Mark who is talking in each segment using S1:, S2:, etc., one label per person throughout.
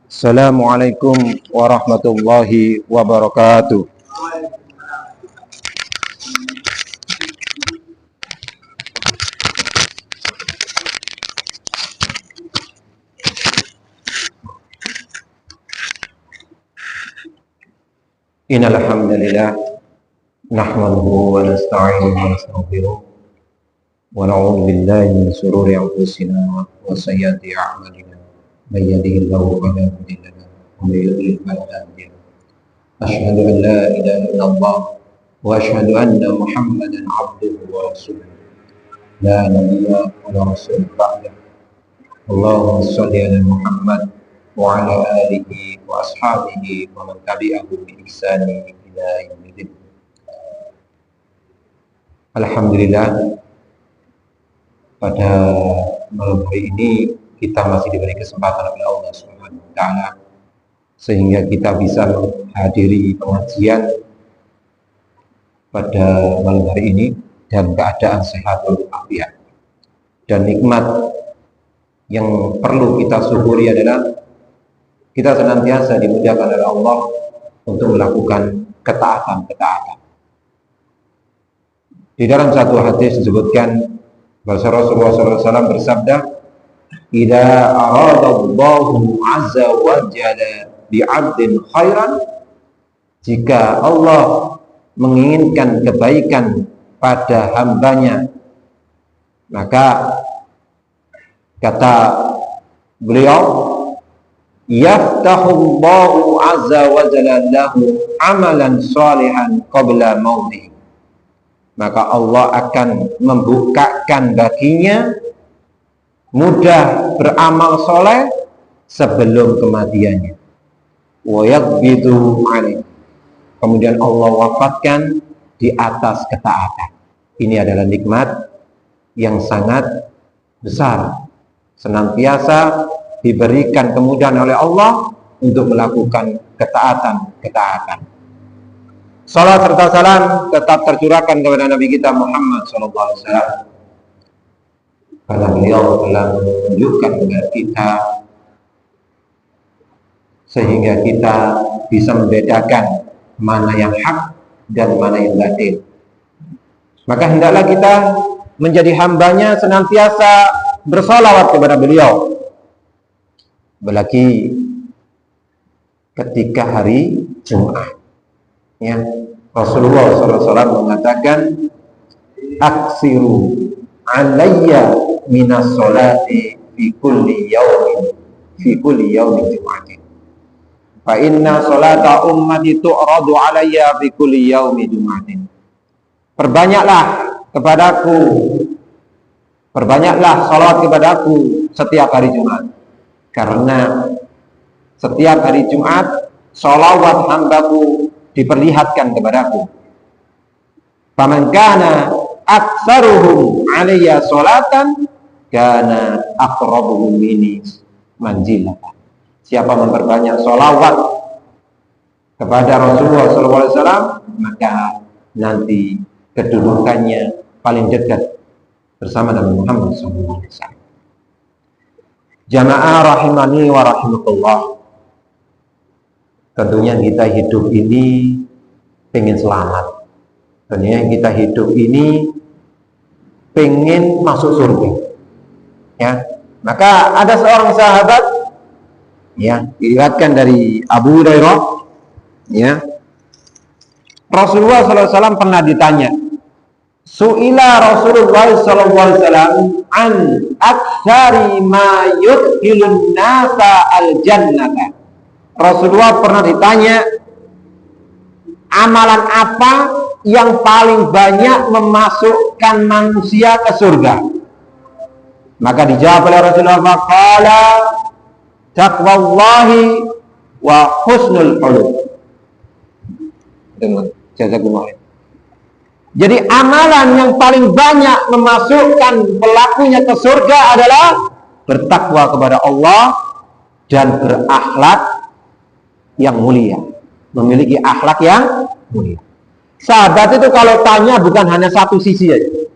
S1: Assalamualaikum warahmatullahi wabarakatuh. Innal hamdalillah nahmaduhu wa nasta'inuhu wa nastaghfiruh wa na'udzu billahi min shururi anfusina wa sayyiati a'malina. من يهده الله فلا مضل له ومن يضلل فلا هادي له أشهد أن لا إله إلا الله وأشهد أن محمدا عبده ورسوله لا نبي ولا رسول بعده اللهم صل على محمد وعلى آله وأصحابه ومن تبعه بإحسان إلى يوم الدين. Alhamdulillah, pada malam hari ini kita masih diberi kesempatan oleh Allah Subhanahu wa taala sehingga kita bisa menghadiri pengajian pada malam hari ini dan keadaan sehat walafiat. Dan nikmat yang perlu kita syukuri adalah kita senantiasa dimudahkan oleh Allah untuk melakukan ketaatan-ketaatan. Di dalam satu hadis disebutkan bahwa Rasulullah SAW bersabda, "Idza aradallahu azza wa jalla bi'abdin khairan," jika Allah menginginkan kebaikan pada hambanya, maka kata beliau, "Yaftahullahu azza wa jalla lahu amalan shalihan qabla mautih," maka Allah akan membukakan baginya mudah beramal soleh sebelum kematiannya. Wa yaqbidu alaih, kemudian Allah wafatkan di atas ketaatan. Ini adalah nikmat yang sangat besar. Senantiasa diberikan kemudahan oleh Allah untuk melakukan ketaatan-ketaatan. Salat serta salam tetap tercurahkan kepada Nabi kita Muhammad SAW, karena beliau telah menunjukkan kepada kita sehingga kita bisa membedakan mana yang hak dan mana yang batil. Maka hendaklah kita menjadi hambanya senantiasa bersolawat kepada beliau, apalagi ketika hari Jumat. Ya, Rasulullah SAW mengatakan, "Aksiru alayya minas sholati fi kulli yaumin jum'atin fa inna sholata ummati tu'radu alayya fi kulli yaumi jum'atin." Perbanyaklah salat kepadaku setiap hari Jumat, karena setiap hari Jumat salawat hambaku diperlihatkan kepadaku. Faman kana aktsaruhum alayya sholatan kana aqrabuhum minni manzilatan. Siapa memperbanyak sholawat kepada Rasulullah SAW, maka nanti kedudukannya paling dekat bersama Nabi Muhammad SAW. Jamaah rahimani wa rahimakumullah. Tentunya kita hidup ini pengen selamat. Tentunya kita hidup ini pengen masuk surga. Ya, maka ada seorang sahabat, ya, diriwayatkan dari Abu Hurairah, ya, Rasulullah SAW pernah ditanya, "Su'ila Rasulullah SAW an aktsari ma yudkhilun nasa al-jannata." Rasulullah pernah ditanya, amalan apa yang paling banyak memasukkan manusia ke surga? Maka dijawab oleh Rasulullah, "Qala taqwallahi wa husnul khuluq." Jadi amalan yang paling banyak memasukkan pelakunya ke surga adalah bertakwa kepada Allah dan berakhlak yang mulia, memiliki akhlak yang mulia. Sahabat itu kalau tanya bukan hanya satu sisi aja.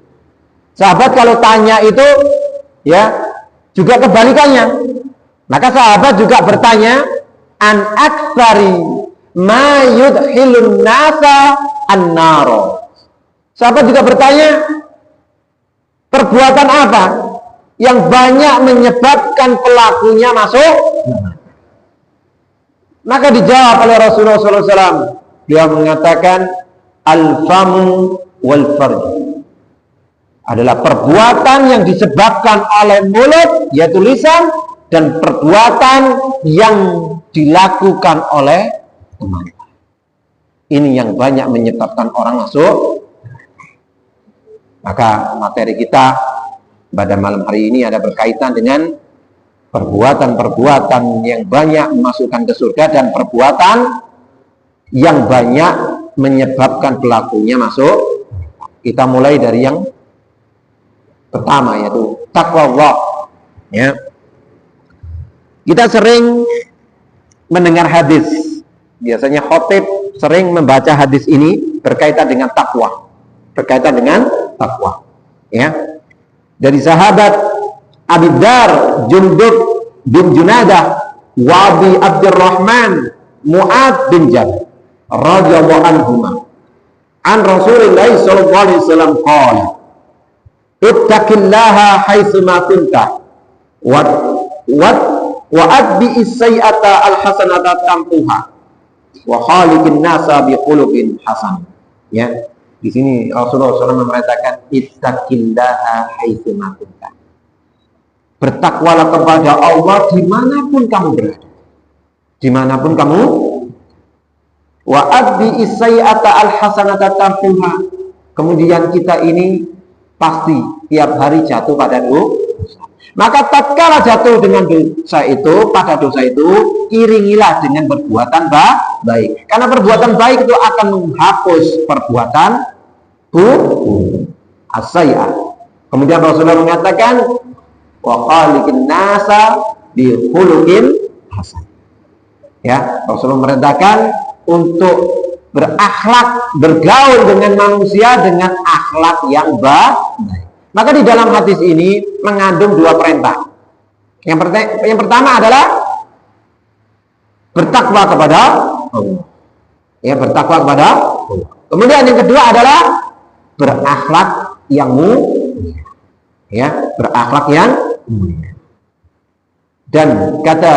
S1: Sahabat kalau tanya itu ya juga kebalikannya. Maka sahabat juga bertanya, an aktsari ma yudkhilun nasa an-naro. Sahabat juga bertanya, perbuatan apa yang banyak menyebabkan pelakunya masuk? Maka dijawab oleh Rasulullah SAW. Dia mengatakan, al-famu wal farj, adalah perbuatan yang disebabkan oleh mulut, yaitu lisan, dan perbuatan yang dilakukan oleh teman. Ini yang banyak menyebabkan orang masuk. Maka materi kita pada malam hari ini ada berkaitan dengan perbuatan-perbuatan yang banyak memasukkan ke surga dan perbuatan yang banyak menyebabkan pelakunya masuk. Kita mulai dari yang pertama, yaitu takwa Allah. Ya. Kita sering mendengar hadis. Biasanya khatib sering membaca hadis ini berkaitan dengan takwa. Berkaitan dengan takwa. Ya. Dari sahabat Abi Dar, Jundub bin Junadah, wa Abi Abdurrahman, Mu'ad bin Jabal radhiyallahu anhuma. An Rasulillah sallallahu alaihi wasallam qala, ittaqillaha haitsu ma kunta wa adbi as-sayyi'ata al-hasanata tampuha wa khaliqin nasa bi khuluqin hasan. Ya, di sini Rasulullah SAW memerintahkan ittaqillaha haitsu ma kunta. Bertakwalah kepada Allah dimanapun kamu berada. Dimanapun kamu. Wa adbi as-sayyi'ata al-hasanata tampuha. Kemudian kita ini pasti tiap hari jatuh pada dosa. Maka tatkala jatuh dengan dosa itu, pada dosa itu, iringilah dengan perbuatan baik. Karena perbuatan baik itu akan menghapus perbuatan buruk. As-sayyi'ah. Kemudian Rasulullah mengatakan, wa khaliqin nasa bi khuluqin hasan. Ya, Rasulullah memerintahkan untuk berakhlak, bergaul dengan manusia dengan akhlak yang baik. Maka di dalam hadis ini mengandung dua perintah. Yang pertama adalah bertakwa kepada Allah. Ya, bertakwa kepada Allah. Kemudian yang kedua adalah berakhlak yang mulia. Ya, berakhlak yang mulia. Dan kata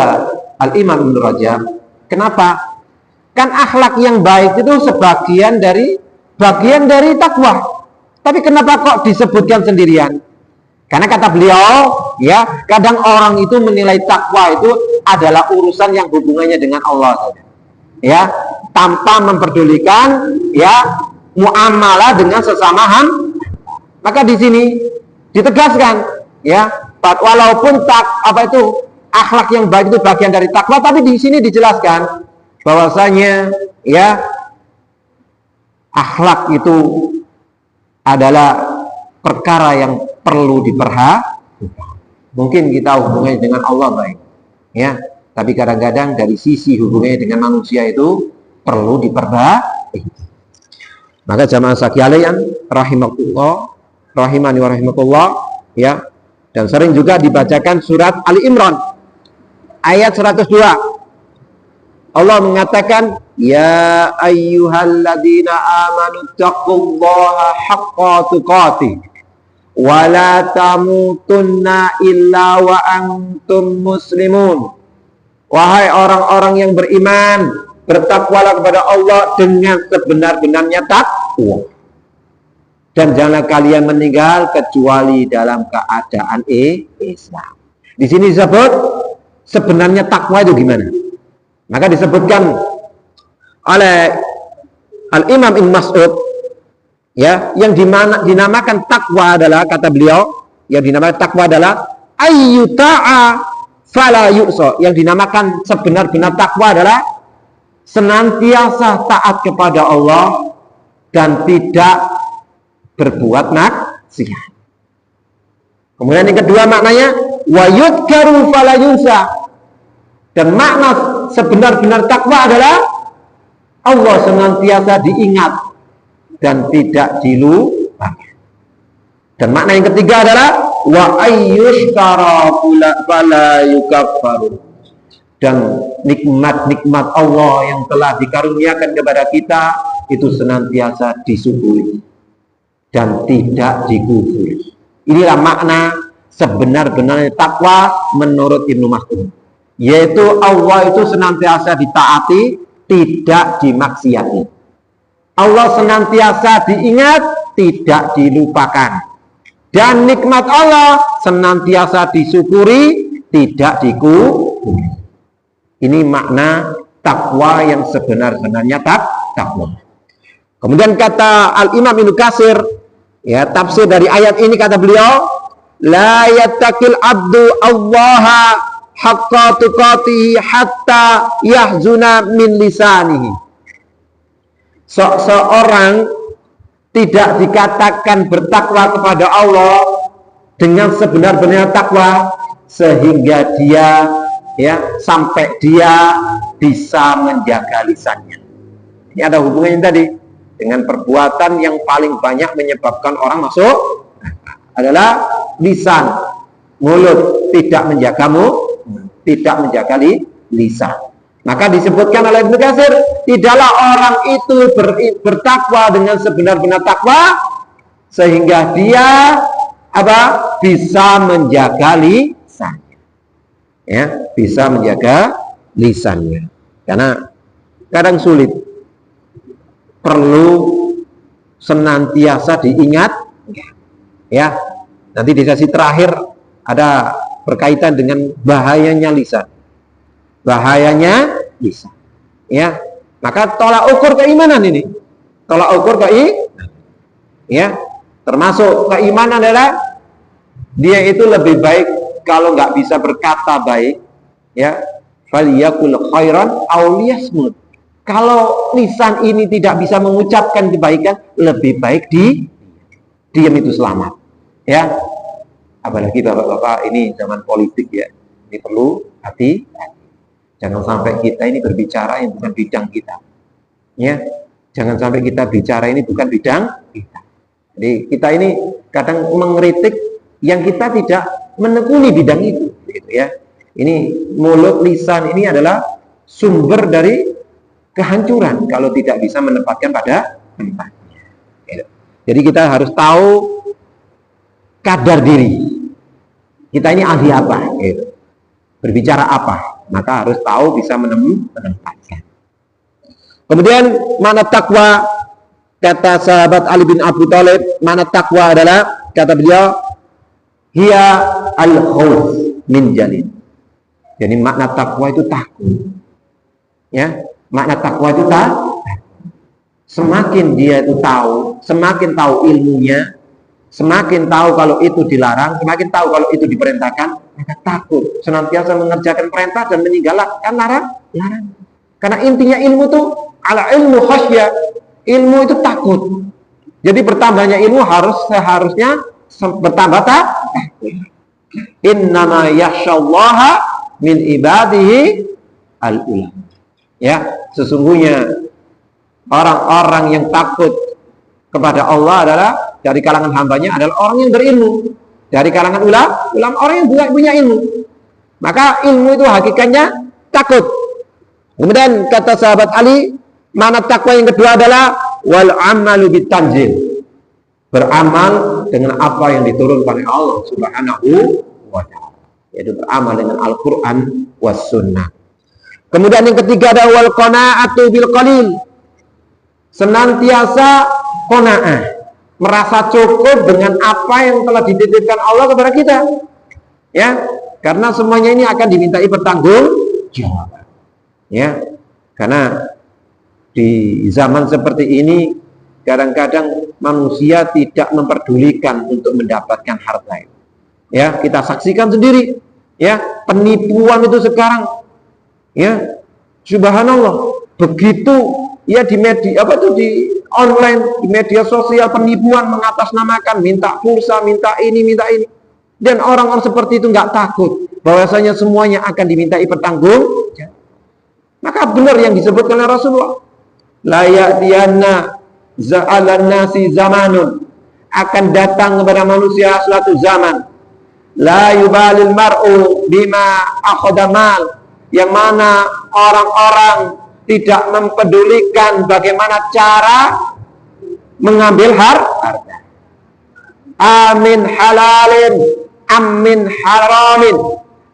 S1: Al-Imam Ibnu Rajab, kenapa? Kan akhlak yang baik itu sebagian dari takwa. Tapi kenapa kok disebutkan sendirian? Karena kata beliau, ya, kadang orang itu menilai takwa itu adalah urusan yang hubungannya dengan Allah saja. Ya, tanpa memperdulikan ya muamalah dengan sesama hamba. Maka di sini ditegaskan, ya, walaupun akhlak yang baik itu bagian dari takwa, tapi di sini dijelaskan bahwasanya ya akhlak itu adalah perkara yang perlu diperhatikan. Mungkin kita hubungannya dengan Allah baik, ya, tapi kadang-kadang dari sisi hubungannya dengan manusia itu perlu diperbaiki. Maka jamaah sekalian rahimakumullah, rahimani wa rahimakumullah, ya, dan sering juga dibacakan surat Ali Imran ayat 102. Allah mengatakan, ya ayyuhalladzina amanu taqullaha haqqa tuqatih wa la tamutunna illa wa antum muslimun. Wahai orang-orang yang beriman, bertakwalah kepada Allah dengan sebenar-benarnya takwa. Dan janganlah kalian meninggal kecuali dalam keadaan Islam. Di sini disebut sebenarnya takwa itu gimana? Maka disebutkan oleh Al-Imam Ibn Mas'ud, ya, yang dinamakan takwa adalah, kata beliau, yang dinamakan takwa adalah ayyuta'a fala yu'sa. Yang dinamakan sebenar-benar takwa adalah senantiasa taat kepada Allah dan tidak berbuat maksiat. Kemudian yang kedua maknanya wa yudkaru fala yunsa. Dan makna sebenar-benar takwa adalah Allah senantiasa diingat dan tidak dilupakan. Dan makna yang ketiga adalah wa ayyushkara fala yukaffaru. dan nikmat-nikmat Allah yang telah dikaruniakan kepada kita itu senantiasa disyukuri dan tidak dikufuri. Inilah makna sebenar-benarnya takwa menurut Ibnu Mas'ud, yaitu Allah itu senantiasa ditaati, tidak dimaksiati. Allah senantiasa diingat, tidak dilupakan. Dan nikmat Allah senantiasa disyukuri, tidak dikufuri. Ini makna takwa yang sebenar-benarnya takwa. Kemudian kata Al-Imam Ibnu Katsir, ya, tafsir dari ayat ini, kata beliau, la yattaqil abdu allaha haqqa tuqatihi hatta yahzuna min lisanihi. Seorang tidak dikatakan bertakwa kepada Allah dengan sebenar-benarnya takwa sehingga dia, ya, sampai dia bisa menjaga lisannya. Ini ada hubungannya tadi dengan perbuatan yang paling banyak menyebabkan orang masuk adalah lisan, mulut tidak menjaga lisan. Maka disebutkan oleh Ibnu Katsir, tidaklah orang itu bertakwa dengan sebenar-benar takwa sehingga dia bisa menjaga lisannya. Ya, bisa menjaga lisannya. Karena kadang sulit, perlu senantiasa diingat. Ya, nanti di sesi terakhir ada berkaitan dengan bahayanya lisan. Bahayanya lisan. Ya, maka tolak ukur keimanan ini. Tolak ukur ya, termasuk keimanan adalah dia itu lebih baik kalau nggak bisa berkata baik, ya, faliyakul khairan aw liyasmut. Kalau lisan ini tidak bisa mengucapkan kebaikan, lebih baik diam itu selamat. Ya, apalagi bapak-bapak ini zaman politik, ya, ini perlu hati. Jangan sampai kita ini berbicara yang bukan bidang kita. Ya, jangan sampai kita bicara ini bukan bidang kita. Jadi kita ini kadang mengkritik yang kita tidak menekuni bidang itu, gitu ya. Ini mulut, lisan ini adalah sumber dari kehancuran kalau tidak bisa menempatkan pada tempatnya. Gitu. Jadi kita harus tahu kadar diri. Kita ini ahli apa? Gitu. Berbicara apa? Maka harus tahu bisa menempatkan. Kemudian mana takwa, kata sahabat Ali bin Abi Thalib, mana takwa adalah, kata beliau, hiya al-khawf min jalil. Jadi makna takwa itu takut. Ya, makna takwa itu takut. Semakin dia itu tahu, semakin tahu ilmunya, semakin tahu kalau itu dilarang, semakin tahu kalau itu diperintahkan, maka takut, senantiasa mengerjakan perintah dan meninggalkan larang. Karena intinya ilmu itu ala ilmu khasyah, ilmu itu takut. Jadi bertambahnya ilmu seharusnya bertambah takut. Innama yakhsyallaha min ibadihi al-ulama. Ya, sesungguhnya orang-orang yang takut kepada Allah adalah dari kalangan hambanya adalah orang yang berilmu. Dari kalangan ulama orang yang punya ilmu. Maka ilmu itu hakikatnya takut. Kemudian kata sahabat Ali, mana takwa yang kedua adalah wal amalu bitanzil. Beramal dengan apa yang diturunkan oleh Allah Subhanahu wa taala. Yaitu beramal dengan Al-Qur'an was sunnah. Kemudian yang ketiga ada wal qanaatu bil qalil. Senantiasa qanaah, merasa cukup dengan apa yang telah dititipkan Allah kepada kita. Ya, karena semuanya ini akan dimintai pertanggungjawaban. Ya, karena di zaman seperti ini kadang-kadang manusia tidak memperdulikan untuk mendapatkan harta. Ya, kita saksikan sendiri. Ya, penipuan itu sekarang. Ya, subhanallah, begitu ya di media di online, di media sosial, penipuan mengatasnamakan minta pulsa, minta ini, dan orang-orang seperti itu nggak takut bahwasanya semuanya akan dimintai pertanggung. Maka benar yang disebutkan oleh Rasulullah, la ya'tiyanna za'alan nasi zamanun, akan datang kepada manusia suatu zaman, la yubalil mar'u bima akhadha mal, yang mana orang-orang tidak mempedulikan bagaimana cara mengambil harta. Amin halalin, amin haramin.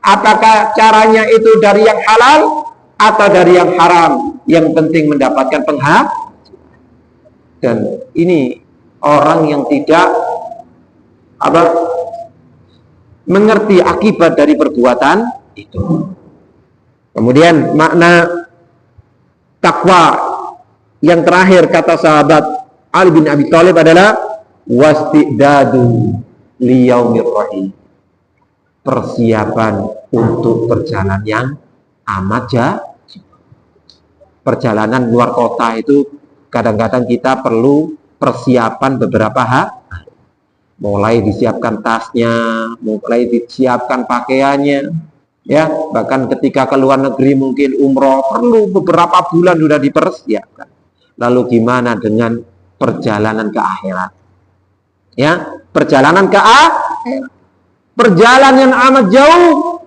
S1: Apakah caranya itu dari yang halal atau dari yang haram? Yang penting mendapatkan penghasilan. Dan ini orang yang tidak mengerti akibat dari perbuatan itu. Kemudian makna takwa yang terakhir kata sahabat Ali bin Abi Thalib adalah wastidadu liyaumir rahim. Persiapan untuk perjalanan yang amat jauh. Perjalanan luar kota itu kadang-kadang kita perlu persiapan beberapa hari. Mulai disiapkan tasnya, mulai disiapkan pakaiannya, ya. Bahkan ketika ke luar negeri mungkin umroh perlu beberapa bulan sudah dipersiapkan. Lalu gimana dengan perjalanan ke akhirat? Ya, perjalanan ke akhirat, perjalanan amat jauh.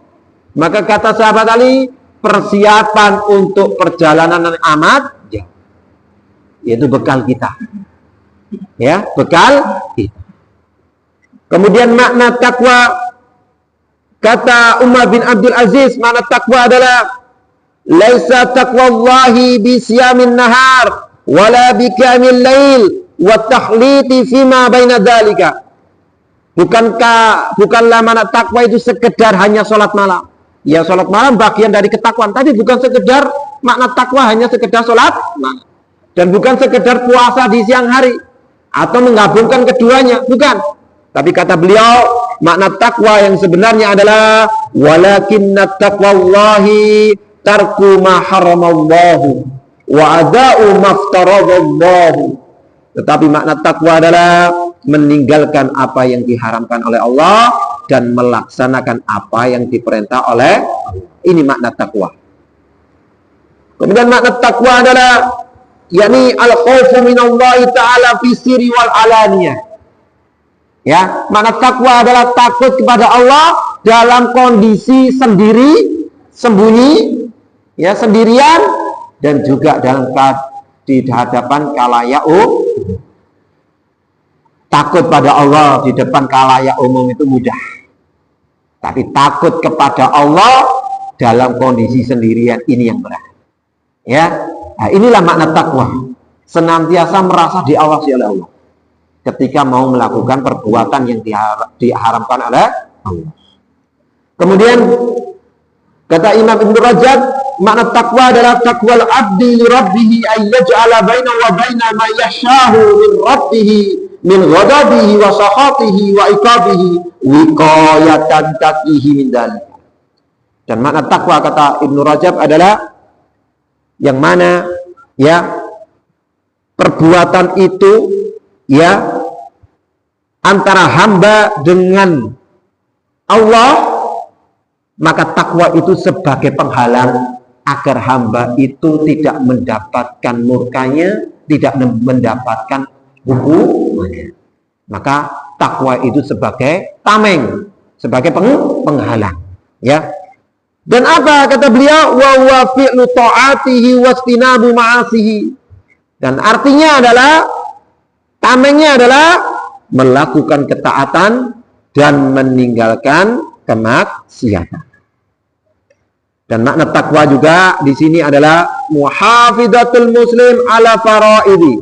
S1: Maka kata sahabat Ali, persiapan untuk perjalanan yang amat jauh, yaitu bekal kita. Ya, bekal kita. Kemudian makna takwa kata Umar bin Abdul Aziz, makna takwa adalah laisa taqwallahi bi siyamin nahar wala bi qiyamil lail wa tahliti fima baina dzalika. Bukanlah makna takwa itu sekedar hanya sholat malam. Ya, sholat malam bagian dari ketakwaan, tapi bukan sekedar makna takwa hanya sekedar sholat malam. Dan bukan sekedar puasa di siang hari atau menggabungkan keduanya, bukan. Tapi kata beliau, makna takwa yang sebenarnya adalah walakinna taqwallahi tarku ma haramallahu wa ada'u maftaradallahu. Tetapi makna takwa adalah meninggalkan apa yang diharamkan oleh Allah dan melaksanakan apa yang diperintah oleh Allah. Ini makna takwa. Kemudian makna takwa adalah yakni al-khaufu minallahi ta'ala fi sirri wal alaniyah. Ya, makna takwa adalah takut kepada Allah dalam kondisi sendiri, sembunyi, ya, sendirian, dan juga dalam di hadapan khalayak umum. Takut pada Allah di depan khalayak umum itu mudah. Tapi takut kepada Allah dalam kondisi sendirian, ini yang berat. Ya, nah, inilah makna takwa. Senantiasa merasa diawasi oleh Allah ketika mau melakukan perbuatan yang diharamkan oleh Allah. Kemudian kata Imam Ibnu Rajab, makna takwa adalah takwal abdi li rabbih ay yaj'ala bainahu wa baina ma yashahu min rabbih min ghadabihi wa sakhatihi wa iqabihi wiqayatan taqihi min dzalik. Dan makna takwa kata Ibnu Rajab adalah yang mana, ya, perbuatan itu, ya, antara hamba dengan Allah, maka takwa itu sebagai penghalang agar hamba itu tidak mendapatkan murkanya, tidak mendapatkan hukumannya. Maka takwa itu sebagai tameng, sebagai penghalang, ya. Dan apa kata beliau? Wa huwa fi'lu ta'atihi wastinabu ma'asihi. Dan artinya adalah, tamengnya adalah melakukan ketaatan dan meninggalkan kemaksiatan. Dan makna takwa juga di sini adalah muhafizatul muslim ala faraidi.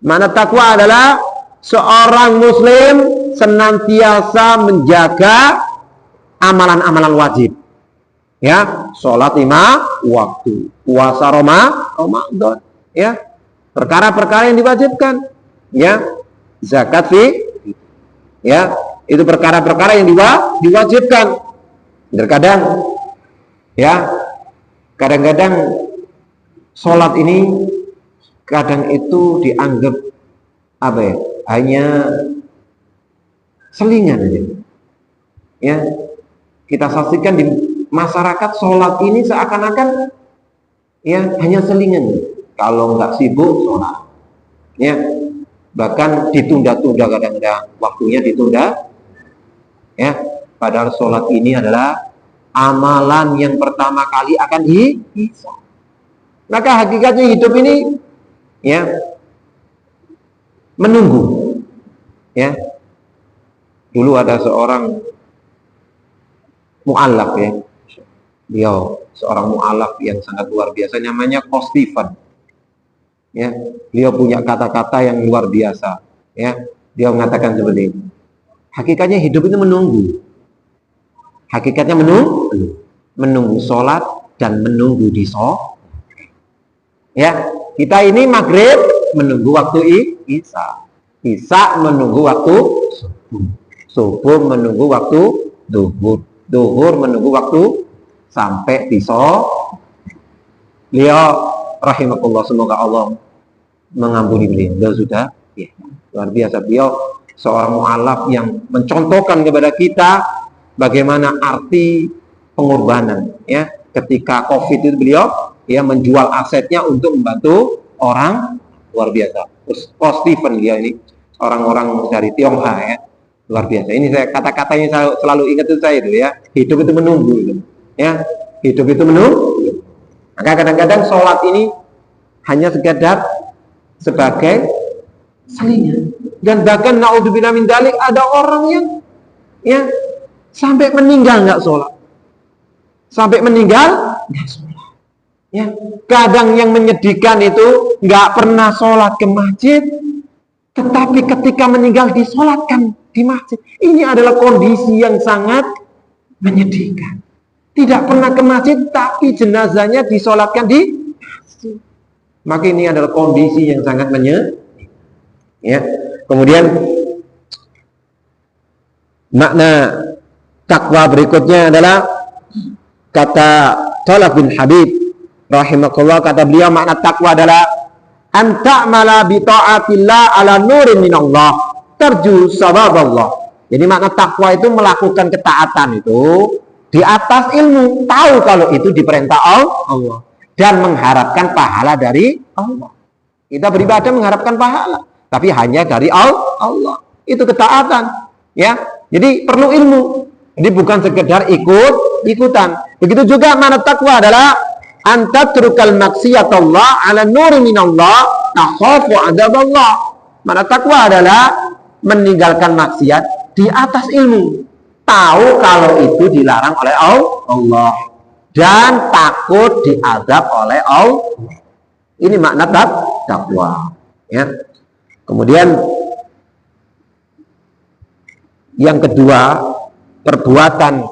S1: Makna takwa adalah seorang muslim senantiasa menjaga amalan-amalan wajib. Ya, sholat 5 waktu, puasa Ramadan, ya, perkara-perkara yang diwajibkan, ya, zakat ya, itu perkara-perkara yang diwajibkan. Terkadang, ya, kadang-kadang sholat ini kadang itu dianggap apa ya, hanya selingan aja. Ya, kita saksikan di masyarakat sholat ini seakan-akan, ya, hanya selingan. Kalau nggak sibuk sholat, ya, bahkan ditunda-tunda, kadang-kadang waktunya ditunda, ya. Padahal sholat ini adalah amalan yang pertama kali akan dihisab. Maka hakikatnya hidup ini ya menunggu. Ya. Dulu ada seorang mu'allaf ya. Beliau seorang mu'allaf yang sangat luar biasa, namanya Ko Stephen. Ya, beliau punya kata-kata yang luar biasa. Ya, dia mengatakan seperti ini. Hakikatnya hidup itu menunggu. Hakikatnya menunggu sholat dan menunggu di sholat. Ya, kita ini maghrib menunggu waktu isya. Isya menunggu waktu subuh. Subuh menunggu waktu duhur. Duhur menunggu waktu sampai di sholat. Beliau rahimahullah, semoga Allah mengampuni beliau. Beliau sudah ya, luar biasa. Beliau seorang mu'alaf yang mencontohkan kepada kita bagaimana arti pengorbanan. Ya, ketika COVID itu beliau ya menjual asetnya untuk membantu orang, luar biasa. Terus Stephen dia ini orang-orang dari Tionghoa ya, luar biasa. Ini saya kata-katanya saya selalu ingat itu saya itu ya. Hidup itu menunggu itu. Ya, hidup itu menunggu. Maka kadang-kadang sholat ini hanya sekedar sebagai selingan. Dan bahkan naudzubillah min dzalik, ada orang yang ya sampai meninggal nggak sholat. Sampai meninggal nggak sholat. Ya, kadang yang menyedihkan itu nggak pernah sholat ke masjid, tetapi ketika meninggal disolatkan di masjid. Ini adalah kondisi yang sangat menyedihkan. Tidak pernah ke masjid, tapi jenazahnya disolatkan di masjid. Maka ini adalah kondisi yang sangat menyedihkan. Ya. Kemudian makna takwa berikutnya adalah kata Talab bin Habib rahimahullah, kata beliau makna takwa adalah anta'mala bi ta'atillah ala nurin minallah tarju sawaballah. Jadi makna takwa itu melakukan ketaatan itu di atas ilmu, tahu kalau itu diperintah Allah dan mengharapkan pahala dari Allah. Kita beribadah mengharapkan pahala, tapi hanya dari Allah. Itu ketaatan, ya. Jadi perlu ilmu. Jadi bukan sekedar ikutan. Begitu juga makna takwa adalah antatrukal maksiatallah ala nuri minallah takhafu adaballah. Makna takwa adalah meninggalkan maksiat di atas ilmu, tahu kalau itu dilarang oleh Allah dan takut diazab oleh Allah. Ini makna takwa, ya. Kemudian yang kedua, perbuatan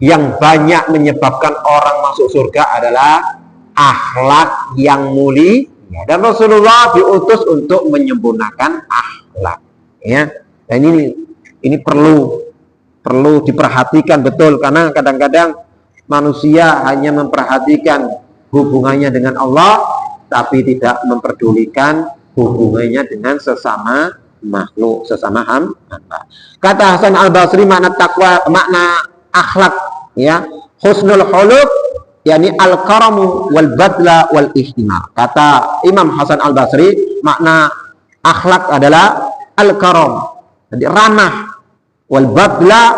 S1: yang banyak menyebabkan orang masuk surga adalah akhlak yang mulia, dan Rasulullah diutus untuk menyempurnakan akhlak, ya. Dan ini perlu diperhatikan betul, karena kadang-kadang manusia hanya memperhatikan hubungannya dengan Allah, tapi tidak memperdulikan hubungannya dengan sesama makhluk, sesama hamba. Kata Hasan Al-Basri, makna takwa, makna akhlak, ya, husnul khuluq, yakni al-karamu wal badla wal ihtimal. Kata Imam Hasan Al-Basri, makna akhlak adalah al-karam, jadi ramah, wal badla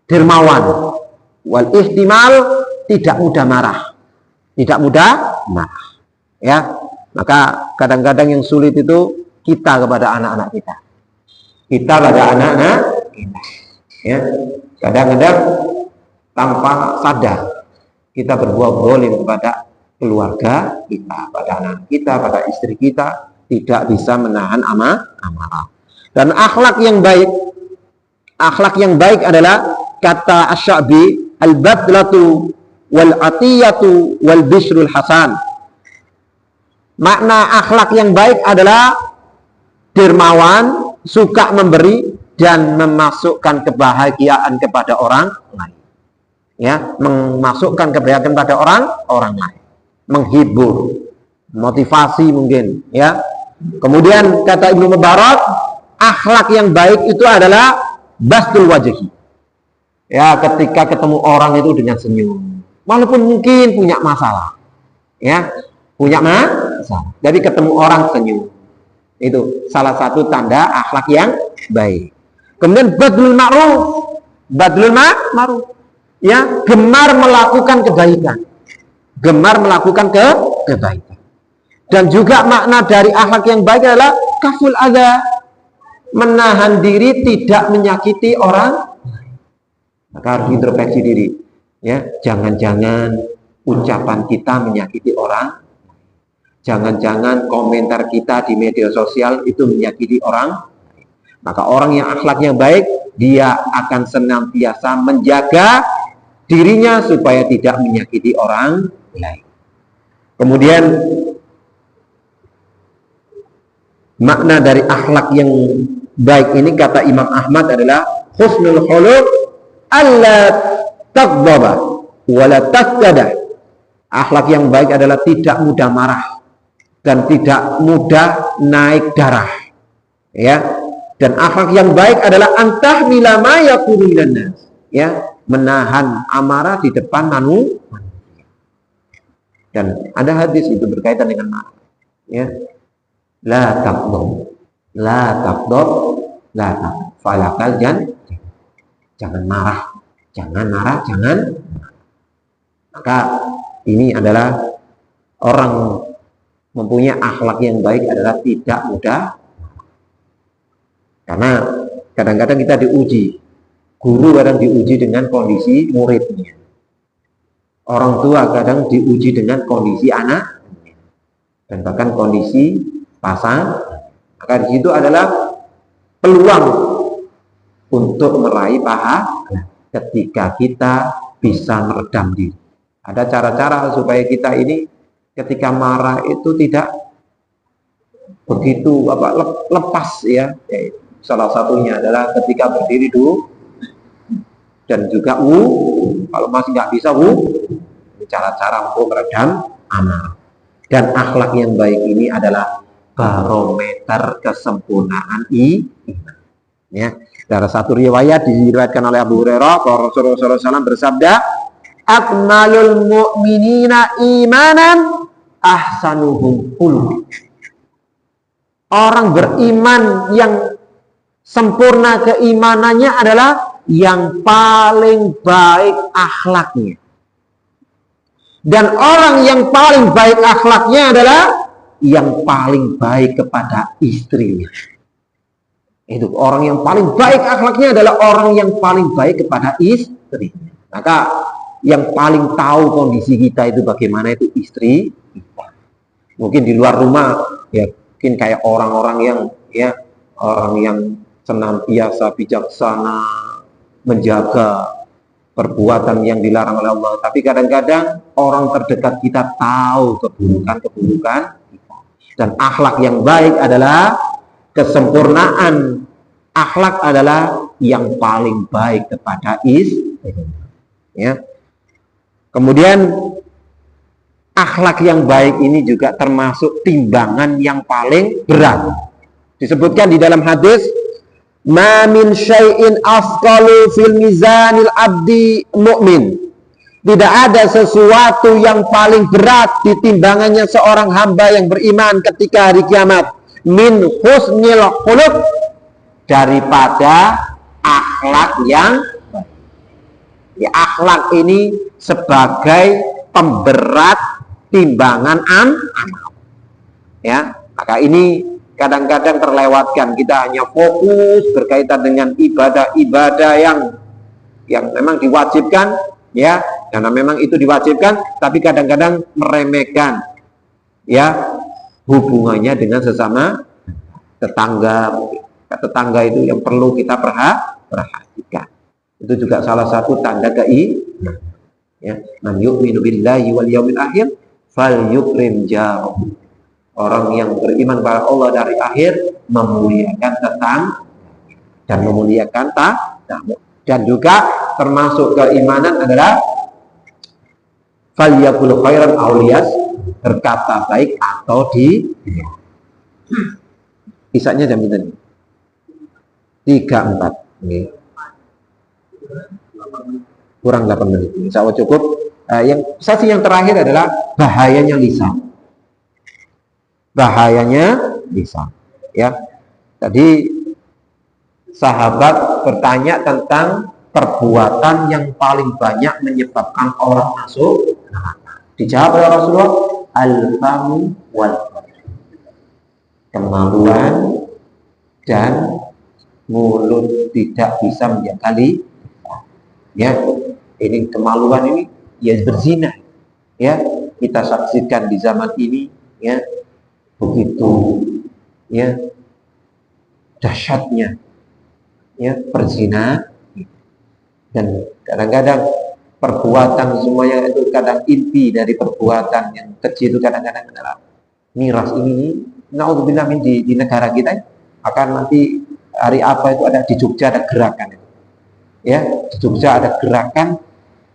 S1: dermawan, wal ihtimal tidak mudah marah. Tidak mudah marah, ya. Maka kadang-kadang yang sulit itu kita kepada anak-anak kita. Kita pada anak-anak kita, ya. Kadang-kadang tanpa sadar kita berbuat zalim kepada keluarga kita, pada anak kita, pada istri kita, tidak bisa menahan amarah. Dan akhlak yang baik adalah kata Asy-Sya'bi, al-badlatu wal atiyatu wal bisrul hasan. Makna akhlak yang baik adalah dermawan, suka memberi dan memasukkan kebahagiaan kepada orang lain. Ya, memasukkan kebahagiaan kepada orang lain. Menghibur, motivasi mungkin, ya. Kemudian kata Ibnu Mubarak, akhlak yang baik itu adalah bastul wajhi. Ya, ketika ketemu orang itu dengan senyum. Walaupun mungkin punya masalah. Ya, punya masalah. Jadi ketemu orang senyum. Itu salah satu tanda akhlak yang baik. Kemudian badlul ma'ruf. Badlul ma'ruf, ya, gemar melakukan kebaikan. Gemar melakukan kebaikan. Dan juga makna dari akhlak yang baik adalah kaful adza, menahan diri tidak menyakiti orang. Maka harus introspeksi diri, ya. Jangan-jangan ucapan kita menyakiti orang. Jangan-jangan komentar kita di media sosial itu menyakiti orang. Maka orang yang akhlaknya baik, dia akan senantiasa menjaga dirinya supaya tidak menyakiti orang lain. Kemudian makna dari akhlak yang baik ini kata Imam Ahmad adalah husnul khuluq alla taghdaba wa la tasjada. Akhlak yang baik adalah tidak mudah marah dan tidak mudah naik darah. Ya. Dan akhlak yang baik adalah antahmila ma yakunu minan nas. Ya, menahan amarah di depan manusia. Dan ada hadis itu berkaitan dengan marah. Ya. La taqdab, la taqdab, la taqdab. Falakal jangan marah, jangan marah, jangan. Maka ini adalah orang mempunyai akhlak yang baik adalah tidak mudah. Karena kadang-kadang kita diuji, guru kadang diuji dengan kondisi muridnya, orang tua kadang diuji dengan kondisi anak, dan bahkan kondisi pasang. Maka di situ adalah peluang untuk meraih pahala ketika kita bisa meredam diri. Ada cara-cara supaya kita ini ketika marah itu tidak begitu lepas, ya. Salah satunya adalah ketika berdiri dulu dan juga kalau masih nggak bisa cara-cara untuk meredam amarah. Dan akhlak yang baik ini adalah barometer kesempurnaan iman. Ya, dari satu riwayat diriwayatkan oleh Abu Hurairah bahwa Rasulullah SAW bersabda, "Akmalul mu'minina imanan ahsanuhum khuluqan." Orang beriman yang sempurna keimanannya adalah yang paling baik akhlaknya. Dan orang yang paling baik akhlaknya adalah yang paling baik kepada istrinya. Itu orang yang paling baik akhlaknya adalah orang yang paling baik kepada istri. Maka yang paling tahu kondisi kita itu bagaimana itu istri kita. Mungkin di luar rumah ya mungkin kayak orang-orang yang orang yang senantiasa bijaksana menjaga perbuatan yang dilarang oleh Allah. Tapi kadang-kadang orang terdekat kita tahu keburukan-keburukan kita. Dan akhlak yang baik adalah kesempurnaan. Akhlak adalah yang paling baik kepada istri. Ya. Kemudian akhlak yang baik ini juga termasuk timbangan yang paling berat. Disebutkan di dalam hadis, "Ma min syai'in afqalu fil mizanil abdi mu'min." Tidak ada sesuatu yang paling berat di timbangannya seorang hamba yang beriman ketika hari kiamat min husnil khuluq, daripada akhlak yang baik. Ya, akhlak ini sebagai pemberat timbangan amal. Ya, maka ini kadang-kadang terlewatkan. Kita hanya fokus berkaitan dengan ibadah-ibadah yang memang diwajibkan, ya, karena memang itu diwajibkan, tapi kadang-kadang meremehkan, ya, hubungannya dengan sesama tetangga. Tetangga itu yang perlu kita perhatikan. Itu juga salah satu tanda keimanan. Ya, man yu'minu billahi wal yaumil akhir falyukrim jarahu. Orang yang beriman kepada Allah dari akhir memuliakan tetangga dan memuliakan tamu. Dan juga termasuk keimanan adalah falyakul khairan auliyas, berkata baik atau kisahnya jam ini 3-4 kurang 8 menit. Insya Allah cukup. Sesi yang terakhir adalah bahayanya lisan. Bahayanya lisan. Ya, tadi sahabat bertanya tentang perbuatan yang paling banyak menyebabkan orang masuk neraka? Dijawab oleh Rasulullah, al-famu wal farj. Kemaluan dan mulut tidak bisa menjaga lisan. Ya, ini kemaluan ini ya berzina. Ya, kita saksikan di zaman ini ya begitu ya dahsyatnya ya perzinahan. Dan kadang-kadang perbuatan semuanya itu kadang inti dari perbuatan yang kecil itu kadang-kadang adalah miras ini. Naudzubillah di negara kita akan nanti hari apa itu ada di Jogja ada gerakan ya, di Jogja ada gerakan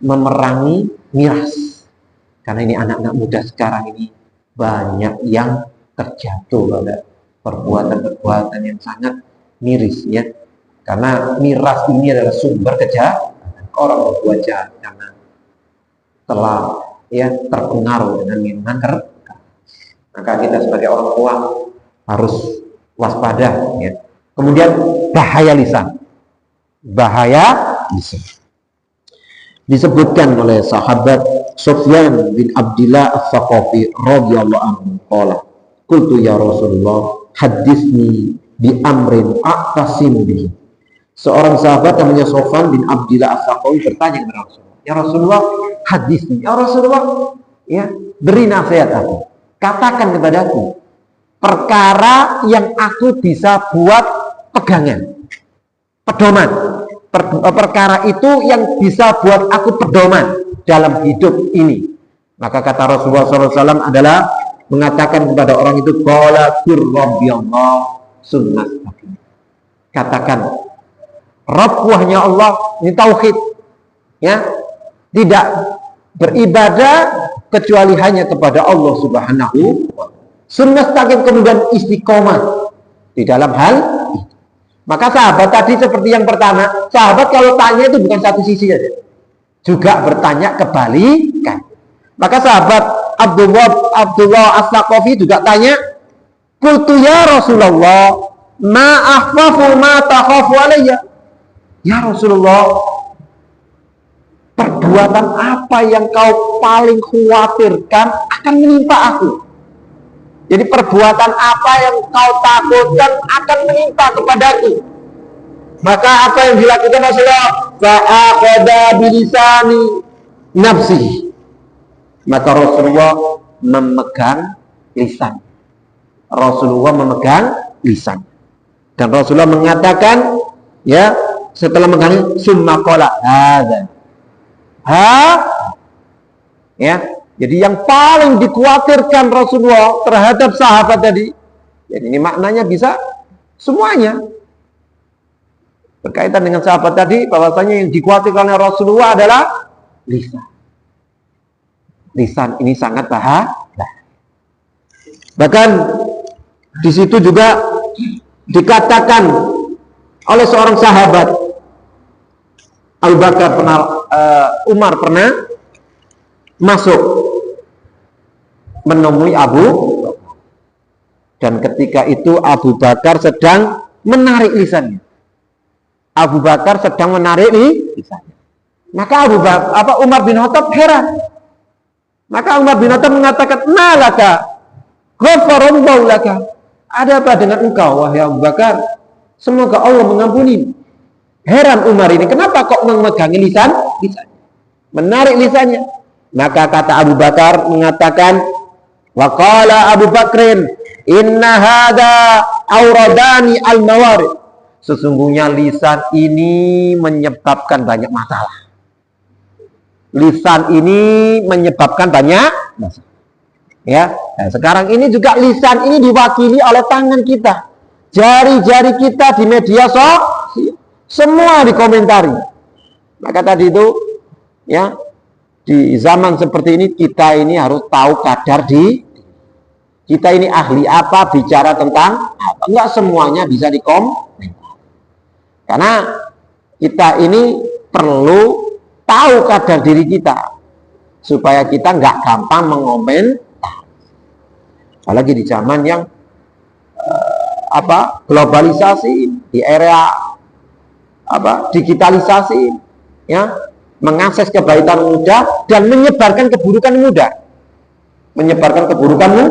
S1: memerangi miras. Karena ini anak-anak muda sekarang ini banyak yang terjatuh pada perbuatan-perbuatan yang sangat miris ya. Karena miras ini adalah sumber kejahatan. Orang berbuat jahat karena telah ya terpengaruh dengan minuman keras. Maka kita sebagai orang tua harus waspada ya. Kemudian bahaya lisan. Bahaya lisan. Disebutkan oleh sahabat Sufyan bin Abdillah As-Saqafi radhiyallahu anhu qala qultu ya Rasulullah haditsni bi amrin aqtasimu bihi. Seorang sahabat namanya Sufyan bin Abdillah As-Saqafi bertanya kepada Rasulullah, ya Rasulullah haditsni, ya Rasulullah ya beri nasihat aku, katakan kepadaku perkara yang aku bisa buat pegangan, pedoman. Perkara itu yang bisa buat aku pedoman dalam hidup ini. Maka kata Rasulullah SAW adalah mengatakan kepada orang itu, qala qur rabbiyallah sunnah. Katakan, Rabb hanya Allah, ini tauhid. Ya, tidak beribadah kecuali hanya kepada Allah Subhanahu wa ta'ala. Sunnah kemudian istiqomah di dalam hal itu. Maka sahabat tadi seperti yang pertama, sahabat kalau tanya itu bukan satu sisi saja, juga bertanya kebalikan. Maka sahabat Abdullah As-Saqafi juga tanya, qultu ya Rasulullah, ma akhwafu ma takhafu alayya. Ya Rasulullah, perbuatan apa yang kau paling khawatirkan akan menimpa aku? Jadi perbuatan apa yang kau takutkan akan menimpa kepadaku? Maka apa yang dilakukan Rasulullah? Fa'aqada bilisani nafsi. Maka Rasulullah memegang lisan. Rasulullah memegang lisan. Dan Rasulullah mengatakan, ya, setelah memegang summa qala hadza. Ya. Jadi yang paling dikhawatirkan Rasulullah terhadap sahabat tadi, jadi ini maknanya bisa semuanya. Berkaitan dengan sahabat tadi, bahwasanya yang dikhawatirkan oleh Rasulullah adalah lisan. Lisan ini sangat bahaya. Bahkan di situ juga dikatakan oleh seorang sahabat, Abu Bakar pernah, Umar pernah masuk menemui Abu Bakar. Dan ketika itu Abu Bakar sedang menarik lisannya. Abu Bakar sedang menarik lisannya. Maka Umar bin Khattab heran. Maka Umar bin Khattab mengatakan, "Malaka? Ghafarallahu laka." Ada apa dengan engkau wahai Abu Bakar? Semoga Allah mengampuni. Heran Umar ini, kenapa kok memegangi lisannya? Menarik lisannya. Maka kata Abu Bakar mengatakan, wa qala Abu Bakrin, inna hadza auradani al-mawarid. Sesungguhnya lisan ini menyebabkan banyak masalah. Lisan ini menyebabkan banyak masalah. Ya, nah, sekarang ini juga lisan ini diwakili oleh tangan kita. Jari-jari kita di media sosial semua dikomentari. Maka tadi itu ya, di zaman seperti ini kita ini harus tahu kadar kita ini ahli apa, bicara tentang apa. Enggak semuanya bisa dikomentari. Karena kita ini perlu tahu kadar diri kita supaya kita enggak gampang mengomentari. Apalagi di zaman yang globalisasi, di era digitalisasi. ya, mengakses kebaikan mudah dan menyebarkan keburukan mudah. Menyebarkan keburukanmu,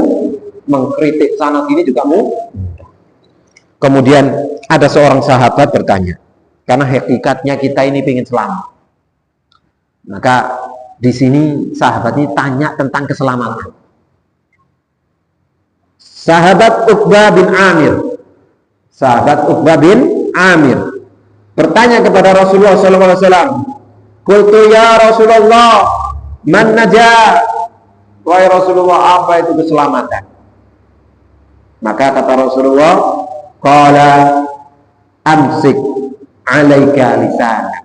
S1: mengkritik sana sini juga mudah. Kemudian ada seorang sahabat bertanya, karena hakikatnya kita ini ingin selamat. Maka di sini sahabat ini tanya tentang keselamatan. Sahabat Uqbah bin Amir, sahabat Uqbah bin Amir bertanya kepada Rasulullah SAW, "Qultu ya Rasulullah, man najah?" Wahai Rasulullah, apa itu keselamatan? Maka kata Rasulullah, qala amsik 'alaika lisanak.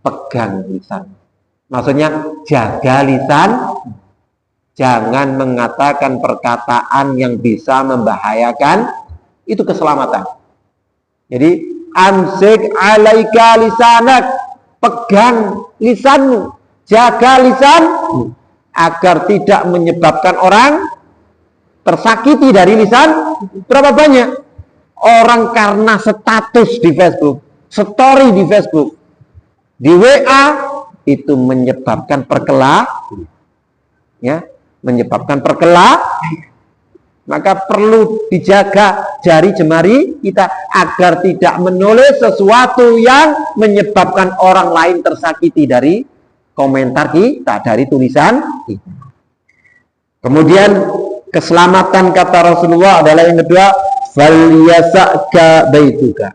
S1: Pegang lisan. Maksudnya jaga lisan, jangan mengatakan perkataan yang bisa membahayakan, itu keselamatan. Jadi amsik 'alaika lisanak, pegang lisanmu, jaga lisan agar tidak menyebabkan orang tersakiti dari lisan. Berapa banyak orang karena status di Facebook, story di Facebook, di WA, itu menyebabkan ya, menyebabkan maka perlu dijaga jari jemari kita agar tidak menulis sesuatu yang menyebabkan orang lain tersakiti dari komentar kita, dari tulisan kita. Kemudian keselamatan kata Rasulullah adalah yang kedua, falyasa'ka baituka.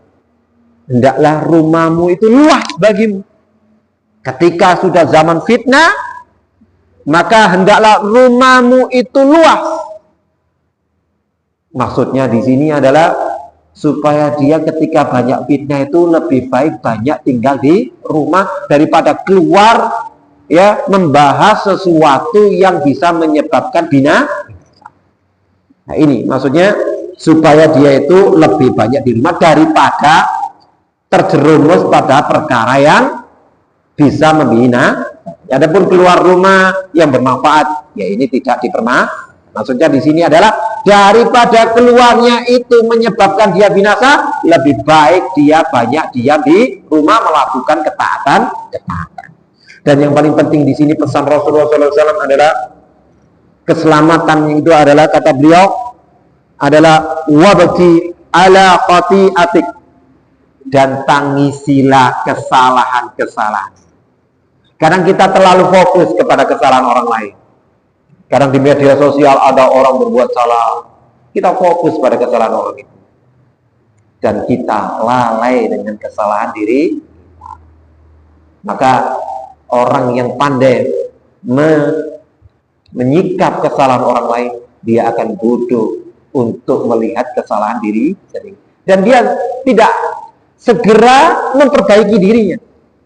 S1: Hendaklah rumahmu itu luas bagimu. Ketika sudah zaman fitnah, maka hendaklah rumahmu itu luas. Maksudnya di sini adalah supaya dia ketika banyak fitnah itu lebih baik banyak tinggal di rumah daripada keluar, ya, membahas sesuatu yang bisa menyebabkan binasa. Nah ini maksudnya supaya dia itu lebih banyak di rumah daripada terjerumus pada perkara yang bisa membina. Adapun keluar rumah yang bermanfaat, ya ini tidak dipermasalahkan. Maksudnya di sini adalah daripada keluarnya itu menyebabkan dia binasa, lebih baik dia banyak diam di rumah melakukan ketaatan. Dan yang paling penting di sini pesan Rasulullah SAW adalah keselamatan itu adalah, kata beliau, adalah wabki ala khati'atik, dan tangisilah kesalahan-kesalahan. Kadang kita terlalu fokus kepada kesalahan orang lain. Kadang di media sosial ada orang berbuat salah, kita fokus pada kesalahan orang itu, dan kita lalai dengan kesalahan diri. Maka orang yang pandai menyikap kesalahan orang lain, dia akan bodoh untuk melihat kesalahan diri sendiri, dan dia tidak segera memperbaiki dirinya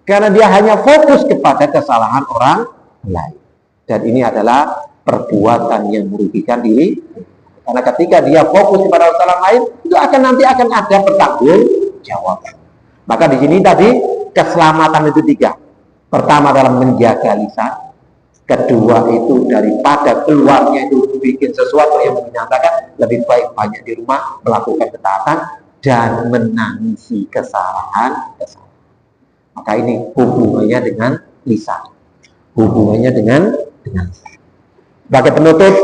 S1: karena dia hanya fokus kepada kesalahan orang lain. Dan ini adalah perbuatan yang merugikan diri, karena ketika dia fokus kepada kesalahan lain, itu nanti akan ada pertanggungjawaban. Maka di sini tadi keselamatan itu 3. Pertama adalah menjaga lisan. Kedua itu daripada keluarnya itu bikin sesuatu yang menyatakan, lebih baik banyak di rumah melakukan ketaatan dan menangisi kesalahan. Maka ini hubungannya dengan lisan, hubungannya dengan lisan. Sebagai penutup,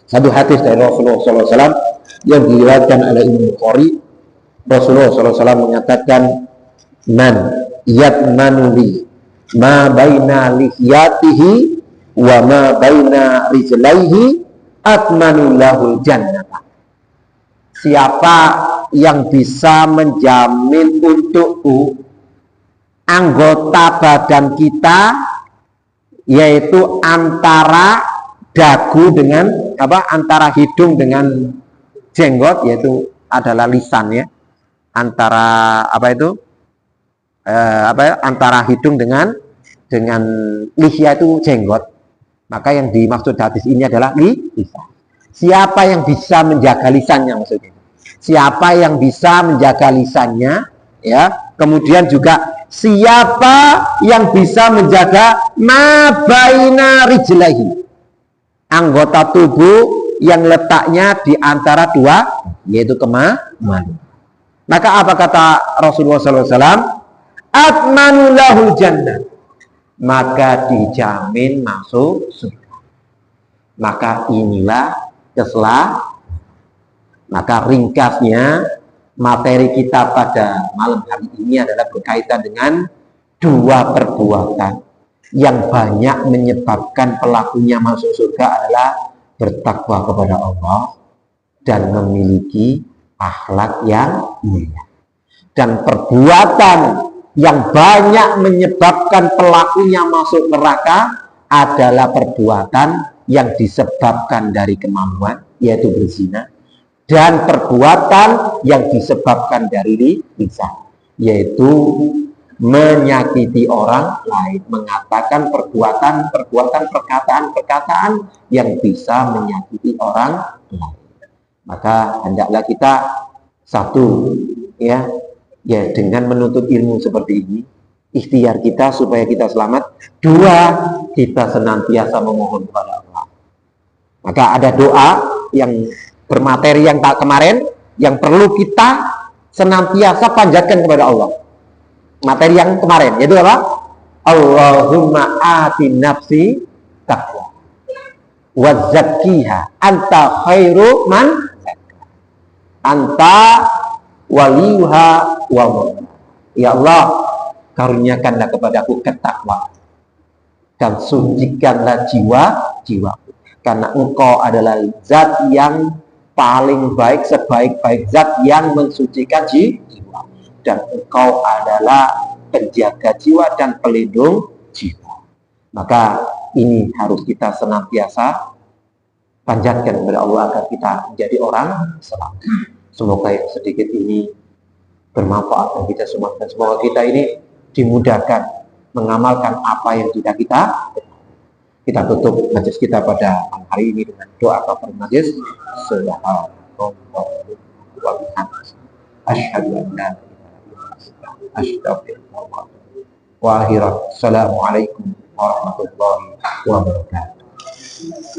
S1: satu hadis dari Rasulullah SAW yang diriwayatkan oleh Imam Bukhari. Rasulullah SAW mengatakan, man yatmanu li ma baina lihyatihi wa ma baina rijlaihi atmanu lahul jannata. Siapa yang bisa menjamin untukku anggota badan kita, yaitu antara dagu dengan antara hidung dengan jenggot, yaitu adalah lisan, ya, antara antara hidung dengan lihya itu jenggot. Maka yang dimaksud hadis ini adalah lisan. Siapa yang bisa menjaga lisannya, maksudnya siapa yang bisa menjaga lisannya, ya. Kemudian juga siapa yang bisa menjaga ma baina rijlaihi, anggota tubuh yang letaknya di antara dua, yaitu kemaluan. Maka apa kata Rasulullah SAW? atmanu lahul jannah, maka dijamin masuk surga. Maka inilah maka ringkasnya materi kita pada malam hari ini adalah berkaitan dengan dua perbuatan yang banyak menyebabkan pelakunya masuk surga adalah bertakwa kepada Allah dan memiliki akhlak yang mulia. Dan perbuatan yang banyak menyebabkan pelakunya masuk neraka adalah perbuatan yang disebabkan dari kemaluan, yaitu berzina, dan perbuatan yang disebabkan dari lisan, yaitu menyakiti orang lain, mengatakan perkataan yang bisa menyakiti orang lain. Maka hendaklah kita satu, ya dengan menuntut ilmu seperti ini, ikhtiar kita supaya kita selamat. Dua, kita senantiasa memohon kepada Allah. Maka ada doa yang bermateri yang tak kemarin yang perlu kita senantiasa panjatkan kepada Allah. Materi yang kemarin yaitu apa? Allahumma ati nafsi taqwa wa zakkiha anta khairu man anta waliyuha wa mawla. Ya Allah, karuniakanlah kepadaku ketakwaan dan sucikanlah jiwa-jiwaku, karena Engkau adalah zat yang paling baik, sebaik-baik zat yang mensucikan jiwa, dan Engkau adalah penjaga jiwa dan pelindung jiwa. Maka ini harus kita senantiasa panjatkan kepada Allah agar kita menjadi orang selamat. Semoga yang sedikit ini bermanfaat bagi kita semua, dan semoga kita ini dimudahkan mengamalkan apa yang sudah kita tutup majlis kita pada hari ini dengan doa kafaratul majlis. Asyhadu an la ilaha illallah wa akhirah. Assalamualaikum warahmatullahi wabarakatuh.